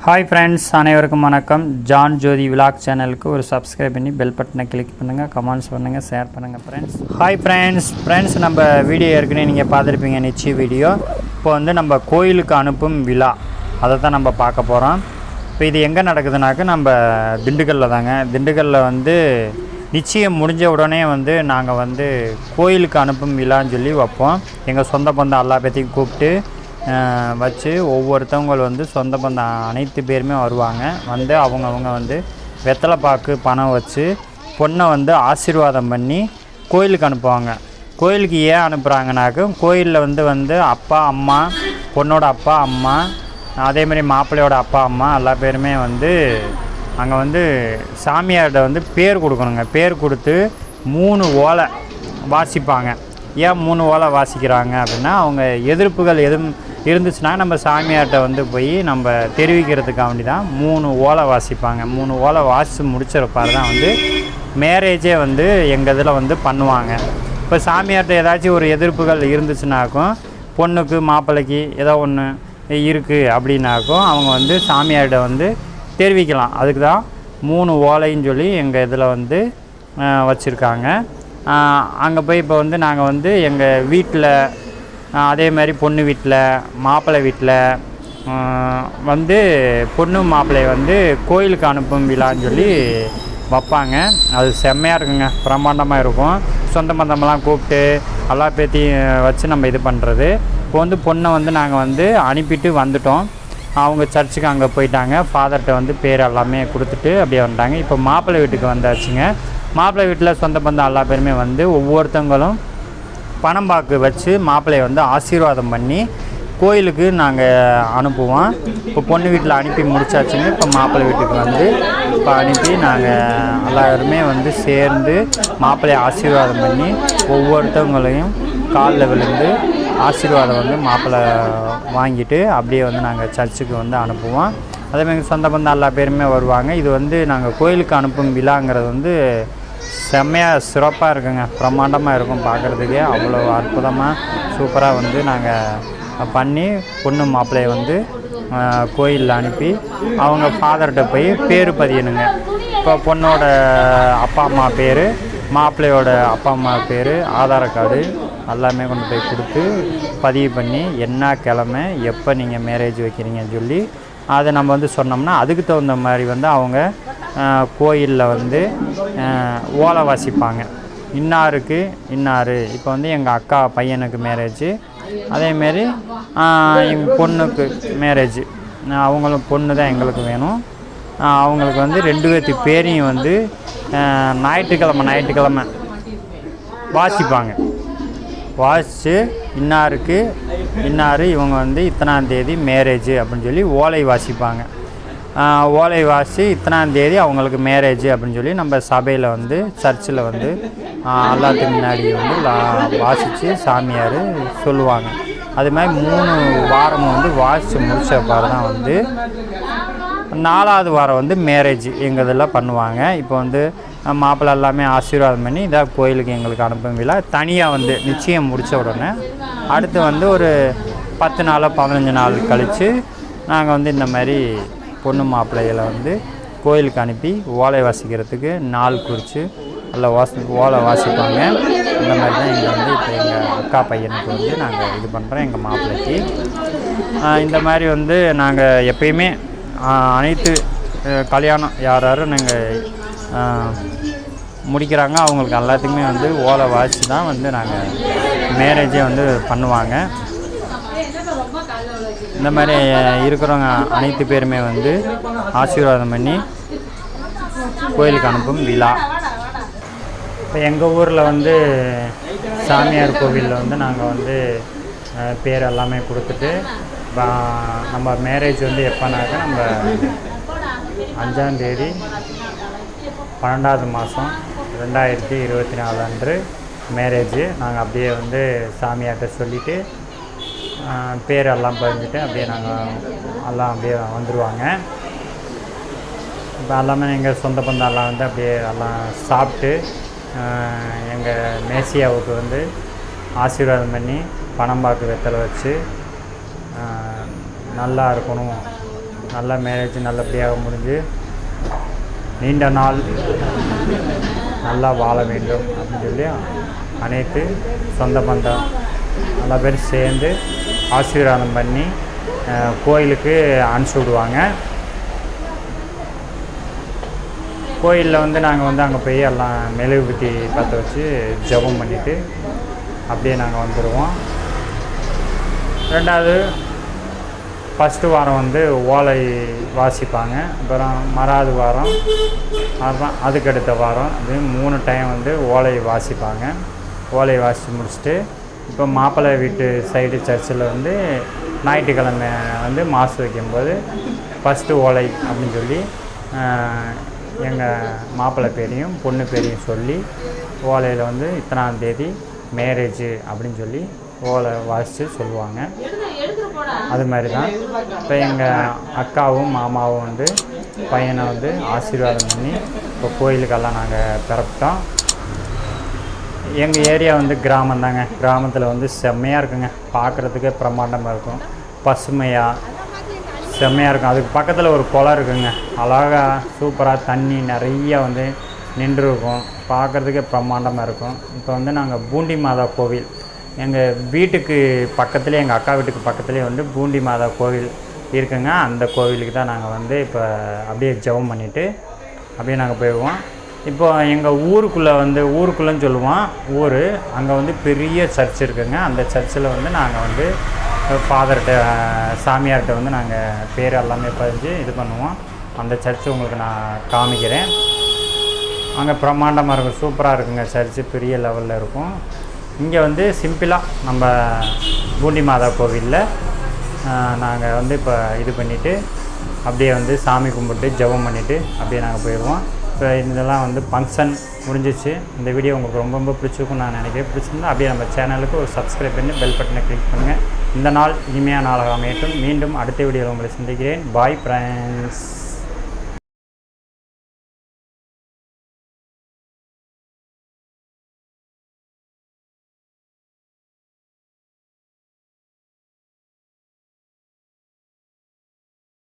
Hi friends, அனைவருக்கும் வணக்கம். John ஜோதி vlog சேனலுக்கு ஒரு சப்ஸ்கிரைப் பண்ணி பெல் பட்டனை கிளிக் பண்ணுங்கள், கமெண்ட்ஸ் பண்ணுங்கள், ஷேர் பண்ணுங்கள் ஃப்ரெண்ட்ஸ். ஹாய் ஃப்ரெண்ட்ஸ், நம்ம வீடியோ ஏற்கனவே நீங்கள் பார்த்துருப்பீங்க, நிச்சய வீடியோ. இப்போ வந்து நம்ம கோயிலுக்கு அனுப்பும் விழா, அதை தான் நம்ம பார்க்க போகிறோம். இப்போ இது எங்கே நடக்குதுனாக்க நம்ம திண்டுக்கல்லில் தாங்க. திண்டுக்கல்லில் வந்து நிச்சயம் முடிஞ்ச உடனே வந்து நாங்கள் வந்து கோயிலுக்கு அனுப்பும் விழான்னு சொல்லி வைப்போம். எங்கள் சொந்த பந்தம் எல்லா பேர்த்தையும் கூப்பிட்டு வச்சு ஒவ்வொருத்தவங்க வந்து சொந்த பந்தம் அனைத்து பேருமே வருவாங்க. வந்து அவங்கவுங்க வந்து வெத்தலை பாக்கு பணம் வச்சு பொண்ணை வந்து ஆசீர்வாதம் பண்ணி கோயிலுக்கு அனுப்புவாங்க. கோயிலுக்கு ஏன் அனுப்புகிறாங்கனாக்க, கோயிலில் வந்து அப்பா அம்மா, பொண்ணோட அப்பா அம்மா, அதேமாதிரி மாப்பிள்ளையோட அப்பா அம்மா எல்லா பேருமே வந்து அங்கே வந்து சாமியார்கிட்ட வந்து பேர் கொடுக்கணுங்க. பேர் கொடுத்து 3 ஓலை வாசிப்பாங்க. ஏன் 3 ஓலை வாசிக்கிறாங்க அப்படின்னா, அவங்க எதிர்ப்புகள் எதுவும் இருந்துச்சுன்னா நம்ம சாமியார்கிட்ட வந்து போய் நம்ம தெரிவிக்கிறதுக்காக வேண்டி தான் 3 ஓலை வாசிப்பாங்க. 3 ஓலை வாசித்து முடிச்சிருப்பாரு தான் வந்து மேரேஜே வந்து எங்கள் இதில் வந்து பண்ணுவாங்க. இப்போ சாமியார்கிட்ட ஏதாச்சும் ஒரு எதிர்ப்புகள் இருந்துச்சுனாக்கும், பொண்ணுக்கு மாப்பிள்ளைக்கு ஏதோ ஒன்று இருக்குது அப்படின்னாக்கும் அவங்க வந்து சாமியார்கிட்ட வந்து தெரிவிக்கலாம். அதுக்கு தான் 3 ஓலைன்னு சொல்லி எங்கள் இதில் வந்து வச்சுருக்காங்க. அங்கே போய் இப்போ வந்து நாங்கள் வந்து எங்கள் வீட்டில், அதே மாதிரி பொண்ணு வீட்டில், மாப்பிள்ளை வீட்டில் வந்து பொண்ணு மாப்பிள்ளையை வந்து கோயிலுக்கு அனுப்பும் விழான்னு சொல்லி வைப்பாங்க. அது செம்மையாக இருக்குங்க, பிரம்மாண்டமாக இருக்கும். சொந்த பந்தமெல்லாம் கூப்பிட்டு எல்லா பேர்த்தையும் வச்சு நம்ம இது பண்ணுறது. இப்போ வந்து பொண்ணை வந்து நாங்கள் வந்து அனுப்பிட்டு வந்துட்டோம். அவங்க சர்ச்சுக்கு அங்கே போயிட்டாங்க. ஃபாதர்கிட்ட வந்து பேர் எல்லாமே கொடுத்துட்டு அப்படியே வந்துட்டாங்க. இப்போ மாப்பிள்ளை வீட்டுக்கு வந்தாச்சுங்க. மாப்பிள்ளை வீட்டில் சொந்த பந்தம் எல்லா பேருமே வந்து ஒவ்வொருத்தவங்களும் பணம் பாக்கு வச்சு மாப்பிள்ளையை வந்து ஆசீர்வாதம் பண்ணி கோயிலுக்கு நாங்கள் அனுப்புவோம். இப்போ பொண்ணு வீட்டில் அனுப்பி முடிச்சாச்சுங்க. இப்போ மாப்பிள்ளை வீட்டுக்கு வந்து இப்போ அனுப்பி நாங்கள் எல்லாருமே வந்து சேர்ந்து மாப்பிள்ளையை ஆசீர்வாதம் பண்ணி ஒவ்வொருத்தவங்களையும் காலில் விழுந்து ஆசீர்வாதம் வந்து மாப்பிள்ளை வாங்கிட்டு அப்படியே வந்து நாங்கள் சர்ச்சுக்கு வந்து அனுப்புவோம். அதேமாதிரி சொந்த பந்தம் எல்லா பேருமே வருவாங்க. இது வந்து நாங்கள் கோயிலுக்கு அனுப்பும் விழாங்கிறது வந்து செம்மையாக சிறப்பாக இருக்குங்க, பிரம்மாண்டமாக இருக்கும். பார்க்குறதுக்கே அவ்வளோ அற்புதமாக சூப்பராக வந்து நாங்கள் பண்ணி பொண்ணு மாப்பிள்ளையை வந்து கோயிலில் அனுப்பி அவங்க ஃபாதர்கிட்ட போய் பேர் பதியணுங்க. இப்போ பொண்ணோட அப்பா அம்மா பேர், மாப்பிள்ளையோட அப்பா அம்மா பேர், ஆதார் கார்டு எல்லாமே கொண்டு போய் கொடுத்து பதிவு பண்ணி என்ன கிழமை எப்போ நீங்கள் மேரேஜ் வைக்கிறீங்கன்னு சொல்லி அதை நம்ம வந்து சொன்னோம்னா அதுக்கு தகுந்த மாதிரி வந்து அவங்க கோயிலில் வந்து ஓலை வாசிப்பாங்க. இன்னாருக்கு இன்னார். இப்போ வந்து எங்கள் அக்கா பையனுக்கு மேரேஜு, அதேமாரி எங்கள் பொண்ணுக்கு மேரேஜு. அவங்களும் பொண்ணு தான் எங்களுக்கு வேணும். அவங்களுக்கு வந்து 2 பேர்த்து பேரையும் வந்து ஞாயிற்றுக்கிழமை வாசிப்பாங்க. வாசித்து இன்னாருக்கு இன்னார் இவங்க வந்து இத்தனாம் தேதி மேரேஜு அப்படின்னு சொல்லி ஓலை வாசிப்பாங்க. ஓலை வாசி இத்தனாம் தேதி அவங்களுக்கு மேரேஜு அப்படின்னு சொல்லி நம்ம சபையில் வந்து சர்ச்சில் வந்து எல்லாத்துக்கு முன்னாடி வந்து வாசித்து சாமியார் சொல்லுவாங்க. அது மாதிரி 3 வாரமும் வந்து வாசித்து முடித்த பிறகு தான் வந்து 4ஆவது வாரம் வந்து மேரேஜ் எங்கள் இதெல்லாம் பண்ணுவாங்க. இப்போ வந்து மாப்பிள்ளை எல்லாமே ஆசீர்வாதம் பண்ணி இதாக கோயிலுக்கு எங்களுக்கு அனுப்பும் விழா. தனியாக வந்து நிச்சயம் முடித்த உடனே அடுத்து வந்து ஒரு 10 நாளோ 15 நாள் கழித்து நாங்கள் வந்து இந்த மாதிரி பொண்ணு மாப்பிள்ளைகளை வந்து கோயிலுக்கு அனுப்பி ஓலை வாசிக்கிறதுக்கு நாள் குறித்து நல்லா ஓலை வாசிப்பாங்க. இந்த மாதிரி தான் இங்கே வந்து இப்போ எங்கள் அக்கா பையனுக்கு வந்து நாங்கள் இது பண்ணுறோம். எங்கள் மாப்பிள்ளைக்கு இந்த மாதிரி வந்து நாங்கள் எப்பயுமே அனைத்து கல்யாணம் யார் நாங்கள் முடிக்கிறாங்க அவங்களுக்கு எல்லாத்துக்குமே வந்து ஓலை வாசி தான் வந்து நாங்கள் மேரேஜே வந்து பண்ணுவாங்க. இந்த மாதிரி இருக்கிறவங்க அனைத்து பேருமே வந்து ஆசீர்வாதம் பண்ணி கோயிலுக்கு அனுப்பும் விழா. இப்போ எங்கள் ஊரில் வந்து சாமியார் கோவிலில் வந்து நாங்கள் வந்து பேர் எல்லாமே கொடுத்துட்டு நம்ம மேரேஜ் வந்து எப்போனாக்கா நம்ம 5ஆம் தேதி 12வது மாதம் 2024 அன்று மேரேஜு. நாங்கள் அப்படியே வந்து சாமியார்கிட்ட சொல்லிவிட்டு பேர் எல்லாம் பதிஞ்சிட்டு அப்படியே நாங்கள் எல்லாம் அப்படியே வந்துடுவாங்க. இப்போ எல்லாமே எங்கள் சொந்த பந்தம் எல்லாம் வந்து அப்படியே எல்லாம் சாப்பிட்டு எங்கள் மேசியாவுக்கு வந்து ஆசீர்வாதம் பண்ணி பணம் பாக்கு வெத்தலை வச்சு நல்லா இருக்கணும், நல்லா மேரேஜ் நல்லபடியாக முடிஞ்சு நீண்ட நாள் நல்லா வாழ வேண்டும் அப்படின்னு சொல்லி அனைத்து சொந்த பந்தம் நல்லா பேர் சேர்ந்து ஆசீர்வாதம் பண்ணி கோயிலுக்கு அனுப்பிச்சி விடுவாங்க. கோயிலில் வந்து நாங்கள் வந்து அங்கே போய் எல்லாம் மெழுகுபத்தி பற்ற வச்சு ஜெபம் பண்ணிவிட்டு அப்படியே நாங்கள் வந்துடுவோம். ரெண்டாவது ஃபஸ்ட்டு வாரம் வந்து ஓலை வாசிப்பாங்க. அப்புறம் மறாவது வாரம் அதுதான் அதுக்கடுத்த வாரம் அது 3 டைம் வந்து ஓலை வாசிப்பாங்க. ஓலை வாசித்து முடிச்சுட்டு இப்போ மாப்பிள்ளை வீட்டு சைடு சர்ச்சில் வந்து ஞாயிற்றுக்கிழமை வந்து மாசு வைக்கும்போது ஃபஸ்ட்டு ஓலை அப்படின்னு சொல்லி எங்கள் மாப்பிள்ளை பேரையும் பொண்ணு பேரையும் சொல்லி ஓலையில் வந்து இத்தனாம் தேதி மேரேஜு அப்படின்னு சொல்லி ஓலை வாசித்து சொல்லுவாங்க. அது மாதிரி தான் இப்போ எங்கள் அக்காவும் மாமாவும் வந்து பையனை வந்து ஆசீர்வாதம் பண்ணி இப்போ கோயிலுக்கெல்லாம் நாங்கள் பிறப்பிட்டோம். எங்கள் ஏரியா வந்து கிராமம் தாங்க. கிராமத்தில் வந்து செம்மையாக இருக்குங்க, பார்க்குறதுக்கே பிரமாண்டமாக இருக்கும், பசுமையாக செம்மையாக இருக்கும். அதுக்கு பக்கத்தில் ஒரு குளம் இருக்குங்க, அழகாக சூப்பராக தண்ணி நிறைய வந்து நின்று இருக்கும், பார்க்குறதுக்கே பிரமாண்டமாக இருக்கும். இப்போ வந்து நாங்கள் பூண்டி மாதா கோவில் எங்கள் வீட்டுக்கு பக்கத்துலேயே, எங்கள் அக்கா வீட்டுக்கு பக்கத்துலேயே வந்து பூண்டி மாதா கோவில் இருக்குங்க. அந்த கோவிலுக்கு தான் நாங்கள் வந்து இப்போ அப்படியே ஜெபம் பண்ணிவிட்டு அப்படியே நாங்கள் போயிடுவோம். இப்போ எங்கள் ஊருக்குள்ளே வந்து ஊருக்குள்ளேன்னு சொல்லுவோம் ஊர், அங்கே வந்து பெரிய சர்ச் இருக்குங்க. அந்த சர்ச்சில் வந்து நாங்கள் வந்து ஃபாதர்கிட்ட சாமியார்கிட்ட வந்து நாங்கள் பேர் எல்லாமே பதிஞ்சு இது பண்ணுவோம். அந்த சர்ச்சு உங்களுக்கு நான் காமிக்கிறேன். அங்கே பிரம்மாண்டமாக இருக்கும், சூப்பராக இருக்குங்க சர்ச்சு, பெரிய லெவலில் இருக்கும். இங்கே வந்து சிம்பிளாக நம்ம பூண்டி மாதா கோவிலில் நாங்கள் வந்து இப்போ இது பண்ணிவிட்டு அப்படியே வந்து சாமி கும்பிட்டு ஜெபம் பண்ணிவிட்டு அப்படியே நாங்கள் போயிடுவோம். இப்போ இதெல்லாம் வந்து ஃபங்க்ஷன் முடிஞ்சிச்சு. இந்த வீடியோ உங்களுக்கு ரொம்ப ரொம்ப பிடிச்சிருக்குன்னு நான் நினைக்கிறேன். பிடிச்சிருந்தா அப்படியே நம்ம சேனலுக்கு ஒரு சப்ஸ்கிரைப் பண்ணி பெல் பட்டனை கிளிக் பண்ணுங்கள். இந்த நாள் இனிமையான நாளாக அமையட்டும். மீண்டும் அடுத்த வீடியோவில் உங்களை சந்திக்கிறேன். Bye friends.